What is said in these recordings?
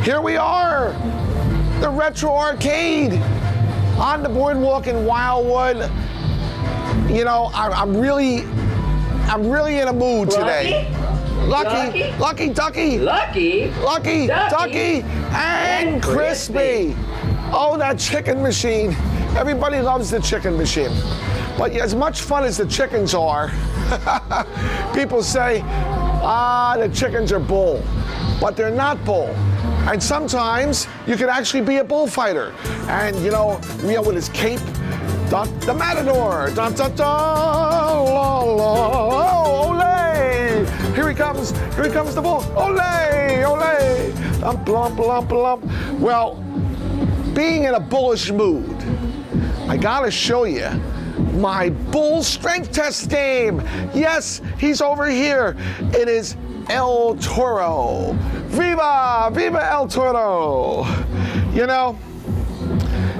Here we are, the Retro Arcade on the boardwalk in Wildwood. You know, I'm really in a mood today. Lucky Ducky, and Crispy. Oh, that chicken machine. Everybody loves the chicken machine. But as much fun as the chickens are, people say, the chickens are bull. But they're not bull. And sometimes you can actually be a bullfighter. And you know, with his cape, the matador, la la, oh, ole! Here he comes the bull, ole, ole, lump, lump, lump. Well, being in a bullish mood, I gotta show you my bull strength test game. Yes, he's over here. It is El Toro. Viva El Toro. You know,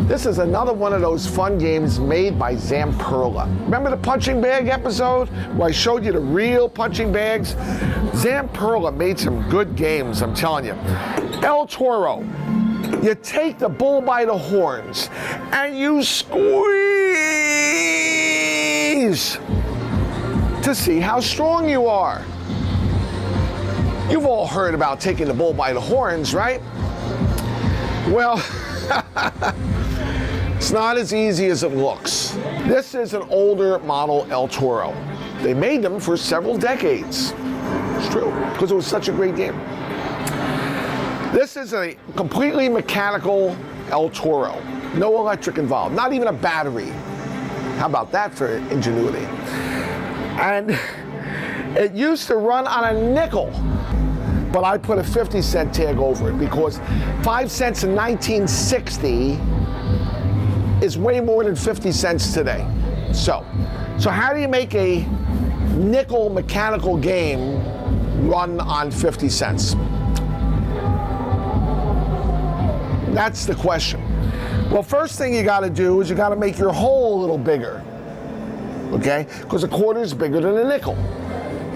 this is another one of those fun games made by Zamperla. Remember the punching bag episode where I showed you the real punching bags? Zamperla made some good games, I'm telling you. El Toro. You take the bull by the horns and you squeeze to see how strong you are. You've all heard about taking the bull by the horns, right? Well, it's not as easy as it looks. This is an older model El Toro. They made them for several decades. It's true, because it was such a great game. This is a completely mechanical El Toro. No electric involved, not even a battery. How about that for ingenuity? And it used to run on a nickel, but I put a 50-cent tag over it because 5 cents in 1960 is way more than 50 cents today. So how do you make a nickel mechanical game run on 50 cents? That's the question. Well, first thing you gotta do is you gotta make your hole a little bigger, okay? Because a quarter is bigger than a nickel.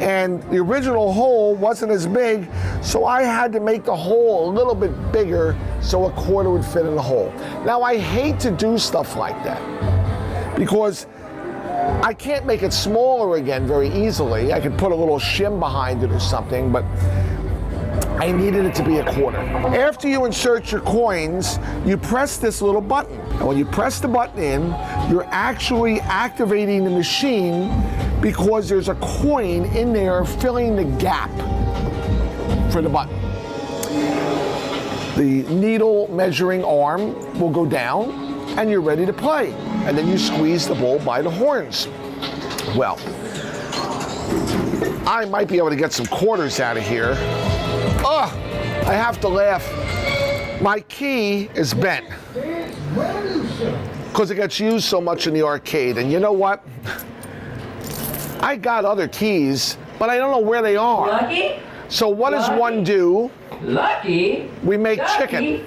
And the original hole wasn't as big, so I had to make the hole a little bit bigger so a quarter would fit in the hole. Now, I hate to do stuff like that because I can't make it smaller again very easily. I could put a little shim behind it or something, but I needed it to be a quarter. After you insert your coins, you press this little button. And when you press the button in, you're actually activating the machine because there's a coin in there filling the gap for the button. The needle measuring arm will go down and you're ready to play. And then you squeeze the bull by the horns. Well, I might be able to get some quarters out of here. Oh, I have to laugh. My key is bent because it gets used so much in the arcade. And you know what? I got other keys, but I don't know where they are. Lucky? So what does one do? Lucky? We make Ducky, chicken.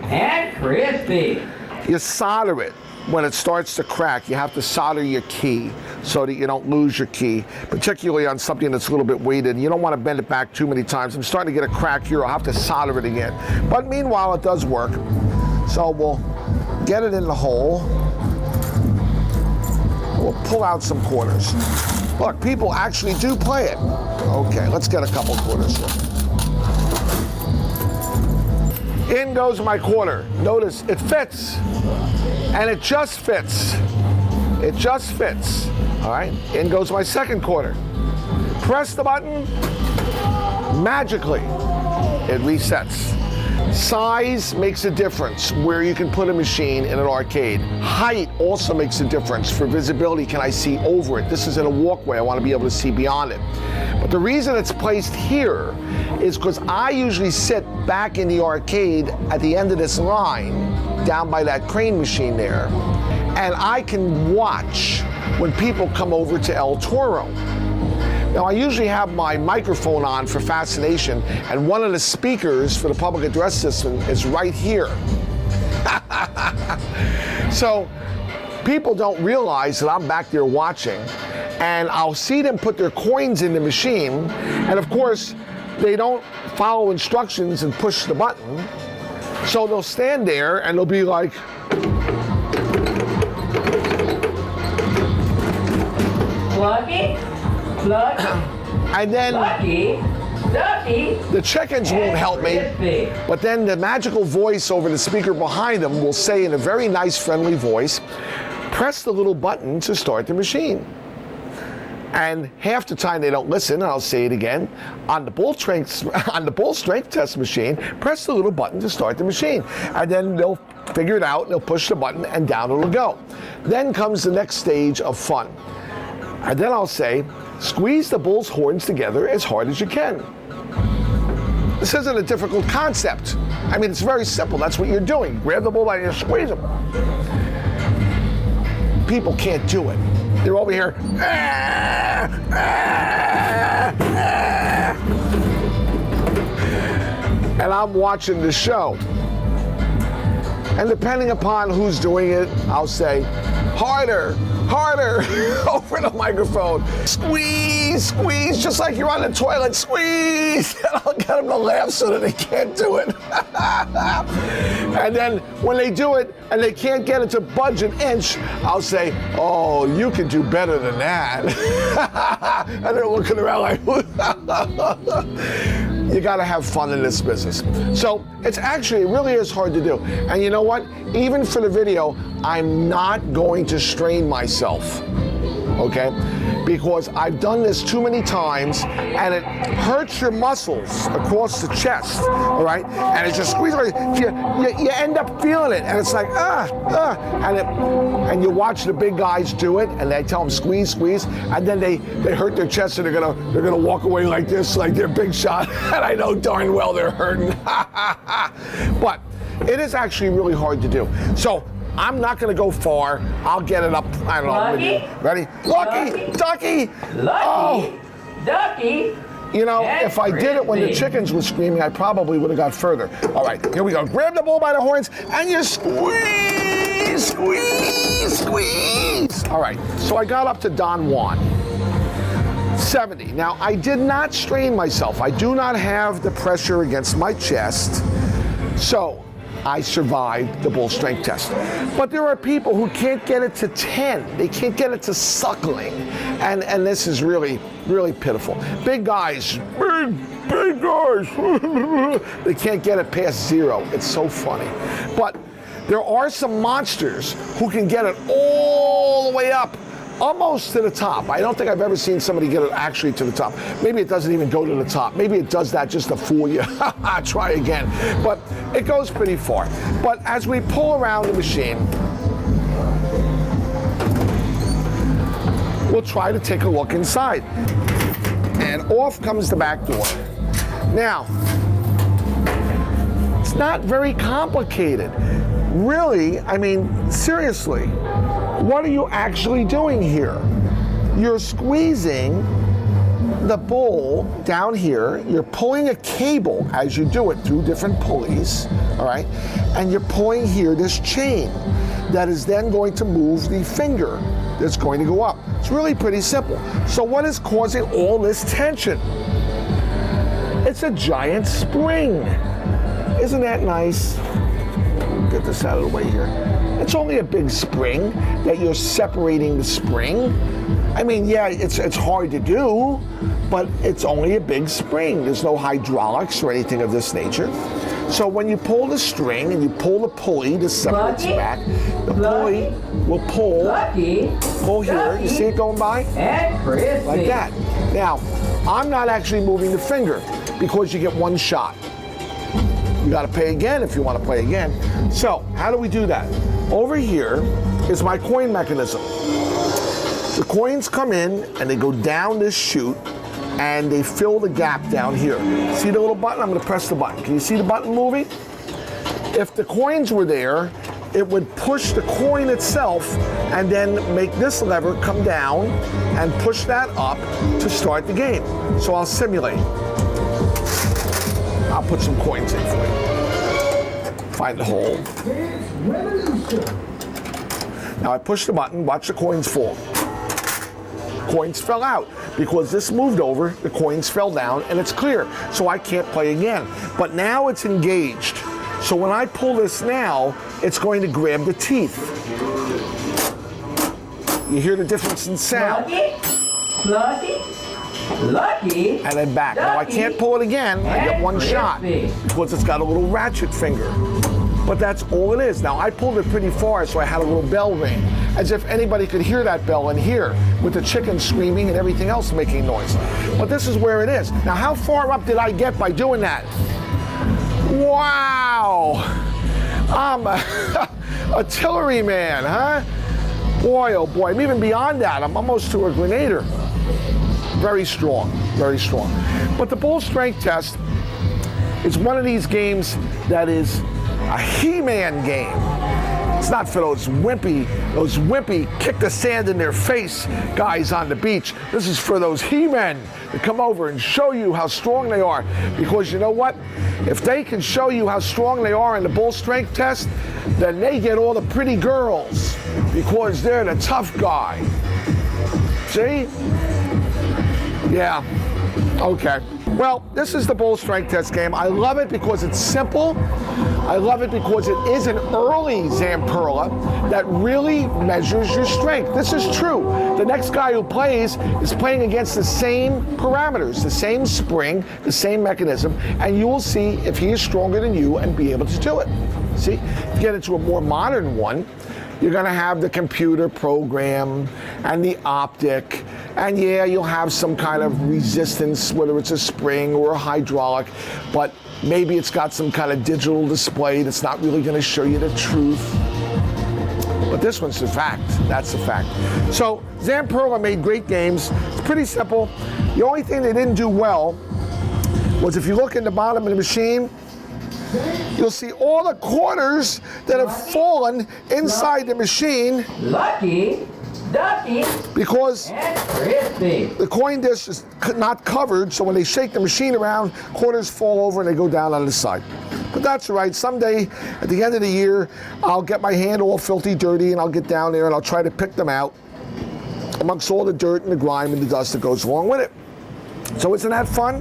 And Crispy. You solder it. When it starts to crack, you have to solder your key so that you don't lose your key, particularly on something that's a little bit weighted. You don't want to bend it back too many times. I'm starting to get a crack here. I'll have to solder it again. But meanwhile, it does work. So we'll get it in the hole. We'll pull out some quarters. Look, people actually do play it. Okay, let's get a couple quarters here. In goes my quarter. Notice it fits. And it just fits. It just fits. All right, in goes my second quarter. Press the button. Magically, it resets. Size makes a difference where you can put a machine in an arcade. Height also makes a difference for visibility. Can I see over it? This is in a walkway. I want to be able to see beyond it. But the reason it's placed here is because I usually sit back in the arcade at the end of this line, down by that crane machine there, and I can watch when people come over to El Toro. Now, I usually have my microphone on for fascination, and one of the speakers for the public address system is right here. So people don't realize that I'm back there watching, and I'll see them put their coins in the machine, and of course, they don't follow instructions and push the button. So they'll stand there and they'll be like, Lucky, lucky, and then lucky, ducky, the chickens won't help me, crispy. but then the magical voice over the speaker behind them will say in a very nice, friendly voice, press the little button to start the machine. And half the time they don't listen, and I'll say it again. On the bull strength test machine, press the little button to start the machine. And then they'll figure it out, and they'll push the button, and down it'll go. Then comes the next stage of fun. And then I'll say, squeeze the bull's horns together as hard as you can. This isn't a difficult concept. I mean, it's very simple. That's what you're doing. Grab the bull by your squeeze them. People can't do it. They're over here. And I'm watching the show. And depending upon who's doing it, I'll say, harder, harder, over the microphone. Squeeze, squeeze, just like you're on the toilet, squeeze. And I'll get them to laugh so that they can't do it. And then when they do it and they can't get it to budge an inch, I'll say, oh, you can do better than that. And they're looking around like, you gotta have fun in this business. So it really is hard to do. And you know what? Even for the video, I'm not going to strain myself, okay? Because I've done this too many times and it hurts your muscles across the chest, all right? And it just squeezes, you end up feeling it and it's like, and you watch the big guys do it and they tell them squeeze, squeeze, and then they hurt their chest and they're gonna walk away like this, like they're big shot, and I know darn well they're hurting. But it is actually really hard to do. So I'm not going to go far. I'll get it up. I don't know. Lucky. Ready? Lucky, ducky. Lucky, ducky. You know, and if I did it when the crispy. chickens were screaming, I probably would have got further. All right, here we go. Grab the bull by the horns and you squeeze, squeeze, squeeze. All right, so I got up to Don Juan. 70. Now, I did not strain myself. I do not have the pressure against my chest. So I survived the bull strength test. But there are people who can't get it to 10. They can't get it to suckling. And this is really, really pitiful. Big guys, big guys, they can't get it past 0. It's so funny. But there are some monsters who can get it all the way up, almost to the top. I don't think I've ever seen somebody get it actually to the top. Maybe it doesn't even go to the top. Maybe it does that just to fool you. Try again. But it goes pretty far. But as we pull around the machine, we'll try to take a look inside. And off comes the back door. Now, it's not very complicated. Really, I mean, seriously. What are you actually doing here? You're squeezing the bull down here. You're pulling a cable as you do it through different pulleys, all right? And you're pulling here this chain that is then going to move the finger that's going to go up. It's really pretty simple. So what is causing all this tension? It's a giant spring. Isn't that nice? Get this out of the way here. It's only a big spring that you're separating the spring. I mean, yeah, it's hard to do, but it's only a big spring. There's no hydraulics or anything of this nature. So when you pull the string and you pull the pulley to separate it back, the pulley will pull here. You see it going by? And crispy. Like that. Now, I'm not actually moving the finger because you get one shot. You got to pay again if you want to play again. So how do we do that? Over here is my coin mechanism. The coins come in and they go down this chute and they fill the gap down here. See the little button? I'm going to press the button. Can you see the button moving? If the coins were there, it would push the coin itself and then make this lever come down and push that up to start the game. So I'll simulate. I'll put some coins in for you. Find the hole. Now I push the button, watch the coins fall. coins fell out. Because this moved over, the coins fell down, and it's clear. So I can't play again. But now it's engaged. So when I pull this now, it's going to grab the teeth. You hear the difference in sound. Lucky, lucky, And then back. Now I can't pull it again. I get one shot because it's got a little ratchet finger. But that's all it is. Now I pulled it pretty far, so I had a little bell ring, as if anybody could hear that bell in here, with the chicken screaming and everything else making noise. But this is where it is. Now how far up did I get by doing that? Wow! I'm a artillery man, huh? Boy, oh boy, I'm even beyond that. I'm almost to a grenader. Very strong, very strong. But the bull strength test is one of these games that is a He-Man game. It's not for those wimpy kick the sand in their face guys on the beach. This is for those He-Men that come over and show you how strong they are. Because you know what? If they can show you how strong they are in the bull strength test, then they get all the pretty girls because they're the tough guy. See? Yeah. Okay. Well, this is the bull strength test game. I love it because it's simple. I love it because it is an early Zamperla that really measures your strength. This is true. The next guy who plays is playing against the same parameters, the same spring, the same mechanism, and you will see if he is stronger than you and be able to do it. See? If you get into a more modern one, you're going to have the computer program and the optic, and yeah, you'll have some kind of resistance, whether it's a spring or a hydraulic, but maybe it's got some kind of digital display that's not really going to show you the truth. But this one's a fact. That's a fact. So Zamperla made great games. It's pretty simple. The only thing they didn't do well was if you look in the bottom of the machine, you'll see all the quarters that have fallen inside the machine. lucky, ducky, Because and crispy. the coin disc is not covered, so when they shake the machine around, quarters fall over and they go down on the side. But that's all right. Someday, at the end of the year, I'll get my hand all filthy dirty and I'll get down there and I'll try to pick them out amongst all the dirt and the grime and the dust that goes along with it. So isn't that fun?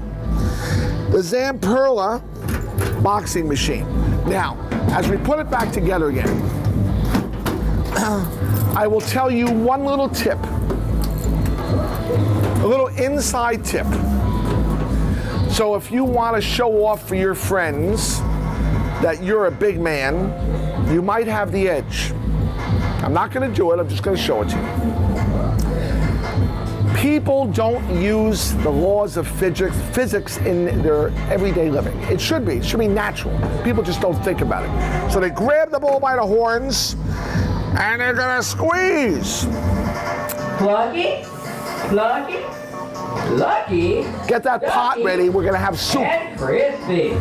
The Zamperla boxing machine. Now, as we put it back together again, I will tell you one little tip, a little inside tip. So if you want to show off for your friends that you're a big man, you might have the edge. I'm not going to do it, I'm just going to show it to you. People don't use the laws of physics in their everyday living. It should be natural. People just don't think about it. So they grab the bull by the horns and they're gonna squeeze. Lucky, lucky, lucky. Get that pot ready, we're gonna have soup. And crispy.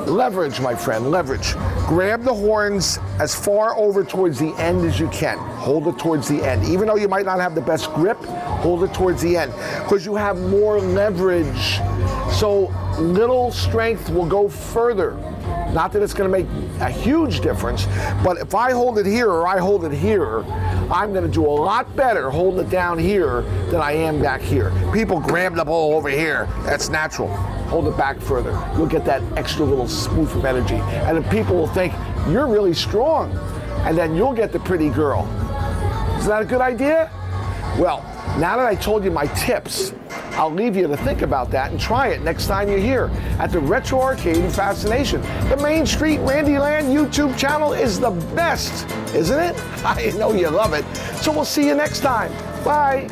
Leverage, my friend, leverage. Grab the horns as far over towards the end as you can. Hold it towards the end. Even though you might not have the best grip, hold it towards the end because you have more leverage. So little strength will go further. Not that it's going to make a huge difference, but if I hold it here or I hold it here, I'm going to do a lot better holding it down here than I am back here. People grab the ball over here. That's natural. Hold it back further. You'll get that extra little spoof of energy. And then people will think, you're really strong. And then you'll get the pretty girl. Is that a good idea? Well, now that I told you my tips, I'll leave you to think about that and try it next time you're here at the Retro Arcade and Fascination. The Main Street Randy Land YouTube channel is the best, isn't it? I know you love it. So we'll see you next time. Bye.